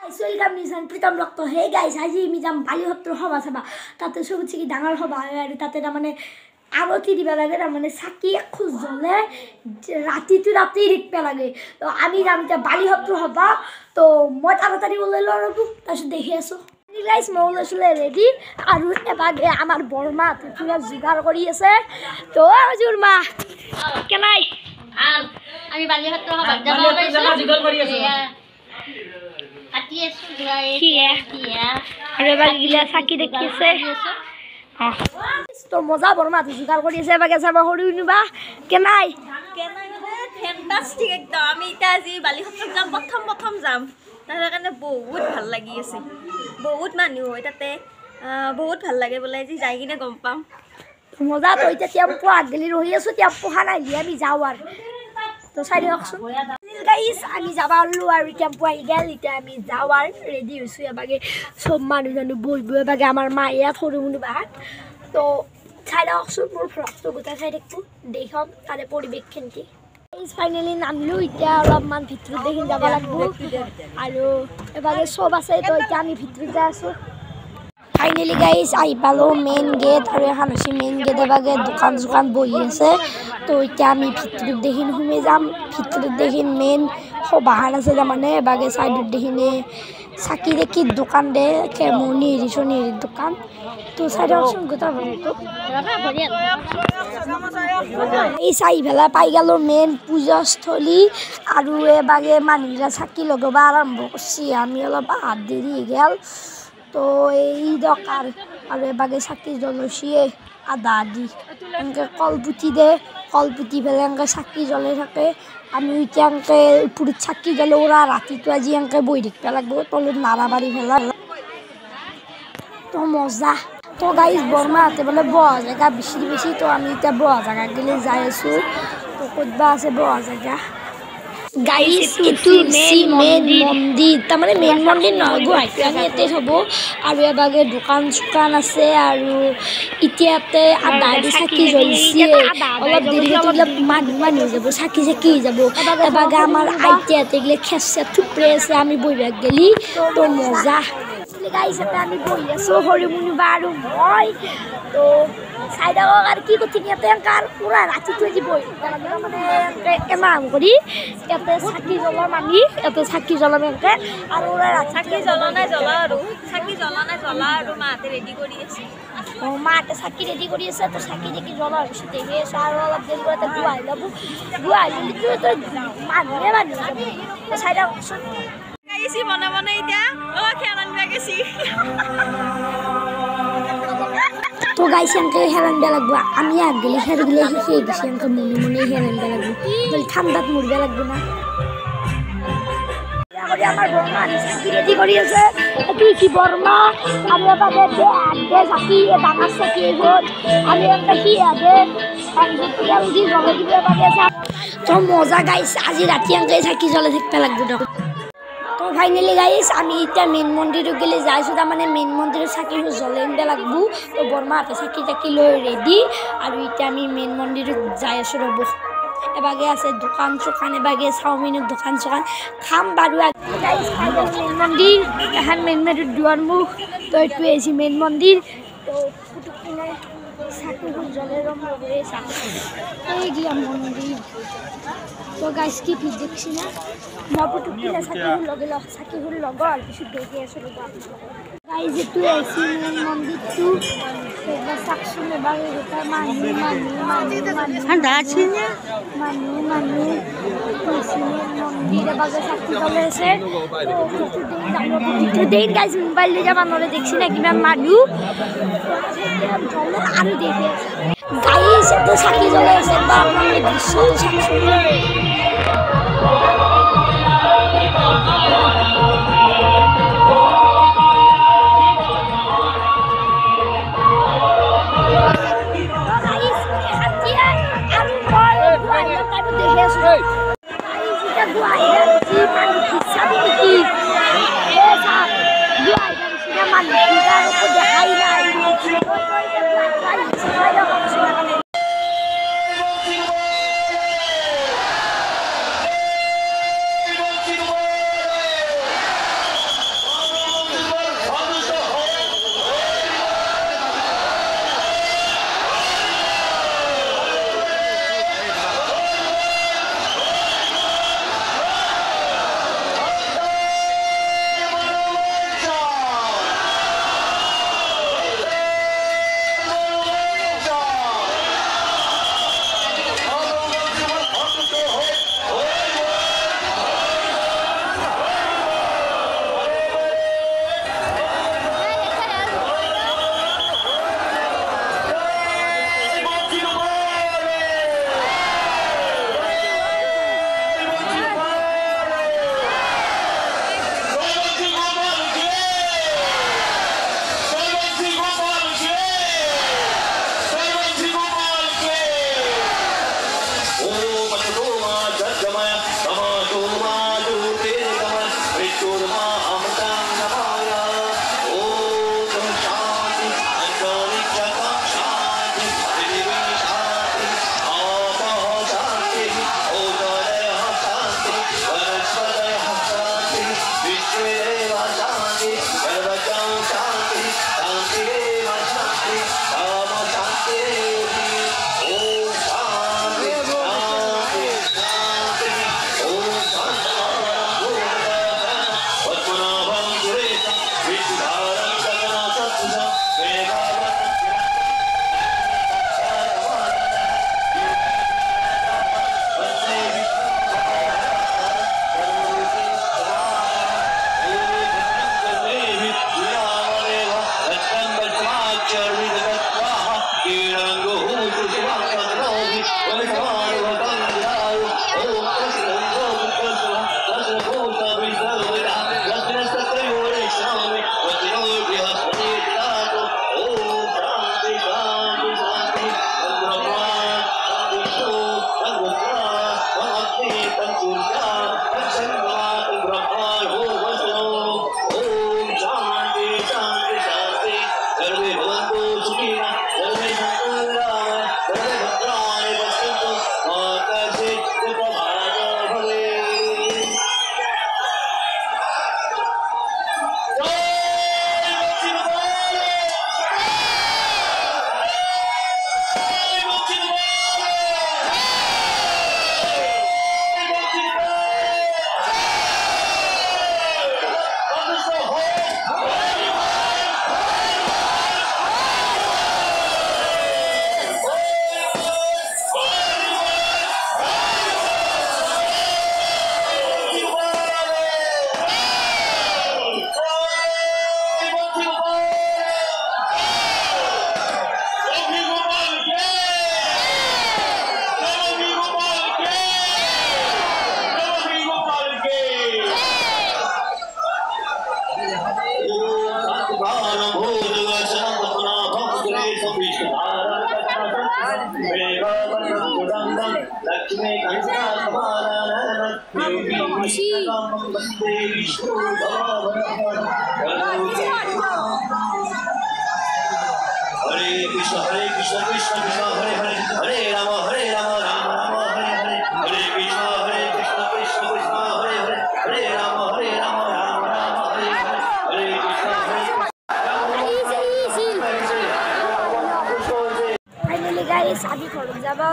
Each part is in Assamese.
ওয়েলকাম নিছান প্ৰীতম ৰক্ত হে গাইস আজি আমি যাম বালিহত্ৰ হবা চাবা তাতে সবচেয়ে কি ডাঙৰ হবা আৰু তাতে মানে আগতি দিবা লাগে মানে চাকি খুজ জ্বলে ৰাতিটো ৰাতি ৰিকপা লাগে তো আমি যাম এতিয়া বালিহত্ৰ হবা তো মই তাড়াতাড়ি ওলাই ল আৰু তাৰপিছত দেখি আছো গাইস মই ওলাইছিলে ৰেডি আৰু এবাগে আমাৰ বৰমা পুৰা যোগাৰ কৰি আছে তো हजुर মা কেনাই আমি বালিহত্ৰ হবা যাব যোগাৰ কৰি আছো চাকি দেখিছে তো মজা বৰমা যোগাৰ কৰি আছে এবাগে চাবা সৰু নিবা কেনাই ফেন্টাস্টিক একদম আমি এটা আজি বালিহত্ৰ যাম প্ৰথম যাম তাৰ কাৰণে বহুত ভাল লাগি আছে বহুত মানুহ হয় তাতে বহুত ভাল লাগে বোলে আজি যাই কিনে গম পাম মজা তো এতিয়া টেম্পো আগলি ৰহি আছো টেম্পো খানাইলি আমি যাওঁ আৰু তো চাই দিয়কচোন গাইস আমি যাবা ওলো আৰু টেম্পো আহি গেল এতিয়া আমি যাওঁ আৰু ৰেডি হৈছো এবাগে সব মানুহ জানো বহিব এবাগে আমাৰ মা ইয়াত সৰু মুনু বাহাত তো চাই দিয়কচোন মোৰ ফ্ৰকটো গোটাই চাই দেখো দেখম তাৰে পৰিৱেশখিনি কি ফাইনেলি নামিলো এতিয়া অলপমান ভিতৰত দেখি যাব লাগিব আৰু এবাগে সব আছে তো এতিয়া আমি ভিতৰত যাই আছো ফাইনেলি গাইস আহি পালো মেইন গেট আৰু এখন হৈছে মেইন গেট এবাগে দোকান বহি আছে তো এতিয়া আমি ভিতৰত দেখিন সোমাই যাম ভিতৰত দেখিন মেইন সবাহাৰ আছে তাৰমানে এবাগে চাইডত দেখিনে চাকি দেখি দোকান দে কেমনি ৰিচনি দোকান তো চাইডকচোন গোটা ভৰিটো এই চাই ভেলা পাই গেল মেইন পূজাস্থলী আৰু এবাগে মানুহবিলাক চাকি লগাব আৰম্ভ কৰিছে আমি অলপ হাত দেৰি গেল তো এই দোকান আৰু এবাগে চাকি জ্বলাইছে আধা আধি এনেকৈ কলপুতি দে কলপুতি ফেলে এনেকৈ চাকি জ্বলাই থাকে আমি এতিয়া এনেকৈ ওপৰত চাকি জ্বলো ওৰা ৰাতিটো আজি এনেকৈ বহি থাকিব লাগিব তলত নাৰাবাৰী ফেলা তো মজা তো গাইজ বৰমাহঁতে বোলে বহা জেগা বেছি তো আমি এতিয়া বহা জেগা গেলে যাই আছো তো ক'তবা আছে বহা জেগা গাইস এটো মেইন মন্দিৰ তাৰমানে মেইন মন্দিৰ নহয় গুৱাহাটী আমি ইয়াতে হ'ব আৰু এবাগে দোকান আছে আৰু এতিয়াতে আধা চাকি জ্বলিছে অলপ দেৰিকৈ মানুহ যাব চাকি হৈ যাব এবাগে আমাৰ আইতাহঁতে গেলে খেচা থুপৰে আছে আমি বহিবাক গেলি তো মজা গাইস এটা আমি বহি আছো সৰু মুনুবা আৰু মই তো চাইডক আৰু কি কঠিন ইয়াতে কাৰ পুৰা ৰাতিটো আজি বহি মানে এমাহ কৰি ইয়াতে চাকি জ্বলাম আমি ইয়াতে চাকি জ্বলাম এনেকৈ আৰু চাকি জ্বলা নাই আৰু মাহঁতে ৰেডি কৰি আছে মাহঁতে চাকি ৰেডি কৰি আছে তো চাকি দেখি জ্বলাৰ পিছত দেখি আছো আৰু অলপ দেৰি কৰি গুৱাই ল'ব গুৱাই ল'লেতো মানুহে চাইডকচোন গাইছি বনে এতিয়া খেল আনিব গেছি তো গাইছ এনেকৈ হেৰান দিয়া লাগব আমি আগ গেলে খেৰ গেলে শিকি গেছি এনেকৈ মনে হেৰান দিয়া লাগব ঠাণ্ডাত মৰিব লাগব না আমাৰ বৰমা চাকি ৰেডি কৰি আছে কি বৰমা আৰু এবাগে দে চাকি ডাঙৰ চাকি গ'ল আৰু এনেকৈ সি আগে তেল দি জ্বলাই দিব এবাগে তো মজা গাইছ আজি ৰাতি এনেকৈ চাকি জ্বলাই থাকিব লাগব দিয়ক তো ফাইনেলি গাইছ আমি এতিয়া মেইন মন্দিৰত গেলে যাইছোঁ তাৰমানে মেইন মন্দিৰত চাকি জ্বলাই আনিব লাগব তো বৰমাহঁতে চাকি তাকি লৈ ৰেডি আৰু এতিয়া আমি মেইন মন্দিৰত যাই আছোঁ ৰ'ব এবাগে আছে দোকান চোকান এবাগে চাওমিনৰ দোকান চোকান খাম বাৰু মেইন মন্দিৰ এখন মেইন মন্দিৰ দুৱাৰমুখ তো এইটোৱে হৈছে মেইন মন্দিৰ তো পুতুকনে চাকিবোৰ জ্বলাই ৰম ৰ'বৰে এইগিলা মন্দিৰ তো গাইছ কি ভিৰ দেখছি না মই পুতুকনে চাকিবোৰ লগৰ পিছত দেখি আছোঁ ৰ'ব গাইছ এইটো হৈছে মেইন মন্দিৰটো চাকচোন এবাৰ মানুহ মন্দিৰ এবাগে চাকি জ্বলাই আছে দেন গাইছ মোবাইল লৈ যাব নৰে দেখছি না কিমান মানুহ আৰু দেখি আছে গাইছ এইটো চাকি জ্বলাই আছে বা আপোনালোকে দৃশ্যটো চাকচোন খুশি Hare Krishna Krishna Krishna Hare Hare Hare Rama Rama Hare Hare Hare Krishna Krishna Krishna Hare Hare Hare Rama Rama Hare Hare Hare Krishna Finally guys, अभी थोड़ा ज़्यादा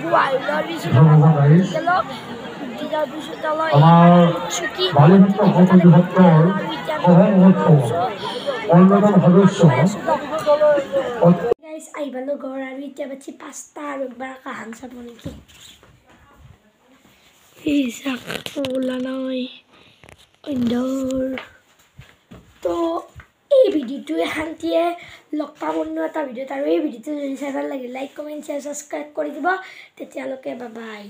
गुआ लॉर भी शुरू चलो दिला भी शुरू चलो चुकी guys, आई बालो गौर अभी क्या बच्ची पास्ता और बड़ा कहान सब होने की ऐसा बोला ना इंडोर तो এই ভিডিওটোৱে শান্তিয়ে লগ পাম অন্য এটা ভিডিঅ'ত আৰু এই ভিডিঅ'টো যদি চাই ভাল লাগে লাইক কমেণ্ট শ্বেয়াৰ ছাবস্ক্ৰাইব কৰি দিব তেতিয়ালৈকে বাই বাই